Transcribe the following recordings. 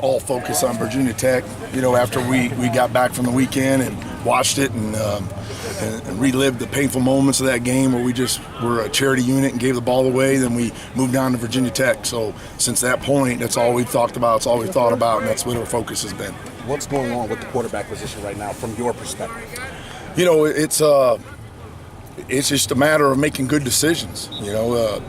all focus on Virginia Tech. You know, after we got back from the weekend and watched it and relived the painful moments of that game where we just were a charity unit and gave the ball away, then we moved on to Virginia Tech. So since that point, that's all we've talked about, it's all we've thought about, and that's what our focus has been. What's going on with the quarterback position right now from your perspective? You know, it's just a matter of making good decisions. You know,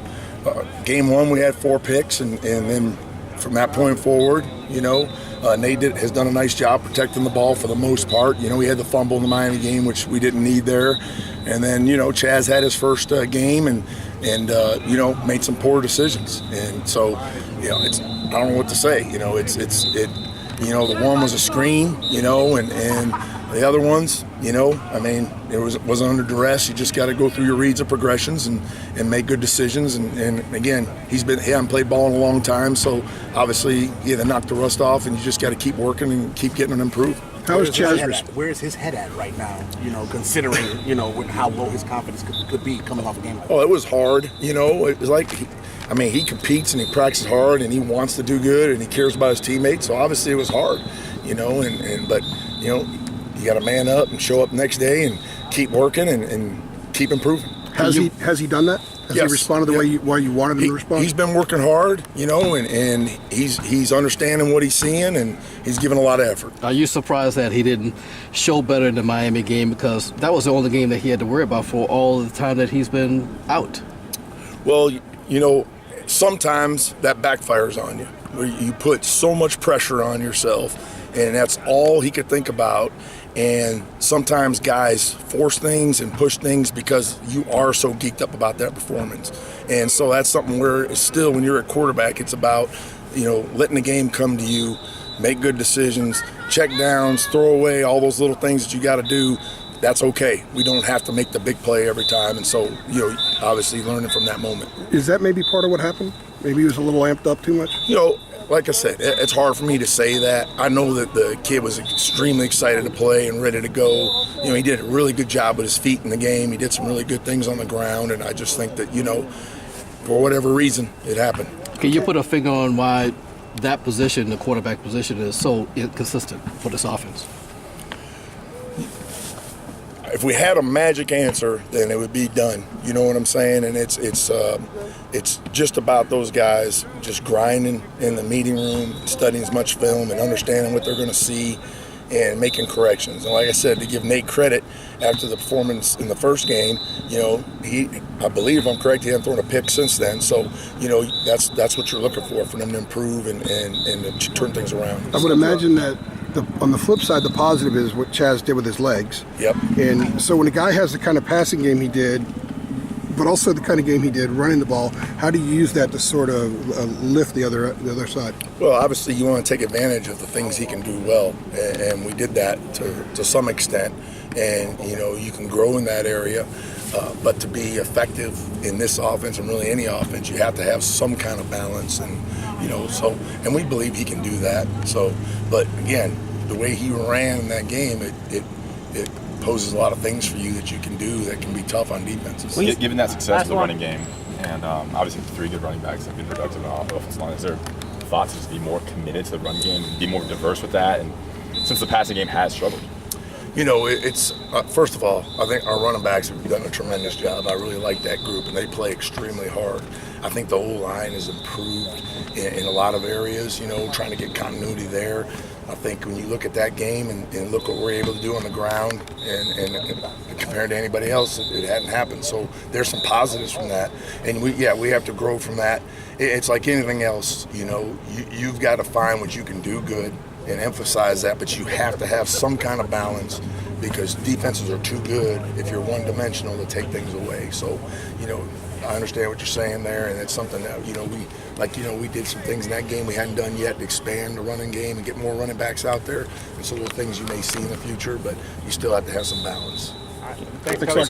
game one we had 4 picks, and then from that point forward, you know, Nate has done a nice job protecting the ball for the most part. You know, we had the fumble in the Miami game, which we didn't need there. And then, you know, Chaz had his first game and you know, made some poor decisions. And so, you know, I don't know what to say. You know, you know, the one was a screen, you know, and the other ones, you know, I mean, it wasn't under duress. You just got to go through your reads of progressions and make good decisions. And again, he hasn't played ball in a long time, so obviously he had to knock the rust off, and you just got to keep working and keep getting it improved. Where is his head at right now? You know, considering how low his confidence could be coming off a game like that. Oh, it was hard. You know, it was like he competes and he practices hard and he wants to do good and he cares about his teammates. So obviously it was hard. You know, but you know, you got to man up and show up next day and keep working and keep improving. Has he done that? Has he responded the way you wanted him to respond? He's been working hard, you know, and he's understanding what he's seeing, and he's giving a lot of effort. Are you surprised that he didn't show better in the Miami game, because that was the only game that he had to worry about for all the time that he's been out? Well, you know, sometimes that backfires on you, where you put so much pressure on yourself, and that's all he could think about. And sometimes guys force things and push things because you are so geeked up about that performance. And so that's something where it's still, when you're a quarterback, it's about, you know, letting the game come to you, make good decisions, check downs, throw away all those little things that you got to do. That's okay. We don't have to make the big play every time. And so, you know, obviously learning from that moment. Is that maybe part of what happened? Maybe he was a little amped up too much? You know, like I said, it's hard for me to say that. I know that the kid was extremely excited to play and ready to go. You know, he did a really good job with his feet in the game. He did some really good things on the ground, and I just think that, you know, for whatever reason, it happened. Can you put a finger on why that position, the quarterback position, is so inconsistent for this offense? If we had a magic answer, then it would be done. You know what I'm saying? And it's just about those guys just grinding in the meeting room, studying as much film and understanding what they're going to see and making corrections. And like I said, to give Nate credit after the performance in the first game, you know, I believe, if I'm correct, he hasn't thrown a pick since then. So, you know, that's what you're looking for them to improve and to turn things around. I would imagine that on the flip side, the positive is what Chaz did with his legs. Yep. And so when a guy has the kind of passing game he did, but also the kind of game he did running the ball, how do you use that to sort of lift the other side? Well, obviously you want to take advantage of the things he can do well, and we did that to some extent. And, you know, you can grow in that area, but to be effective in this offense and really any offense, you have to have some kind of balance. And, you know, and we believe he can do that. So, but again, the way he ran in that game, it poses a lot of things for you that you can do that can be tough on defenses. Given that success of the running game, and obviously 3 good running backs have been productive on the offensive line, is there thoughts to just be more committed to the run game, be more diverse with that, and since the passing game has struggled? You know, it's first of all, I think our running backs have done a tremendous job. I really like that group, and they play extremely hard. I think the O-line has improved in a lot of areas, you know, trying to get continuity there. I think when you look at that game and look what we're able to do on the ground and compared to anybody else, it hadn't happened. So there's some positives from that. And we have to grow from that. It's like anything else, you know, you've got to find what you can do good and emphasize that, but you have to have some kind of balance, because defenses are too good if you're one-dimensional to take things away. So, you know, I understand what you're saying there, and it's something that, you know, we did some things in that game we hadn't done yet to expand the running game and get more running backs out there. And so there are things you may see in the future, but you still have to have some balance. All right. Thanks,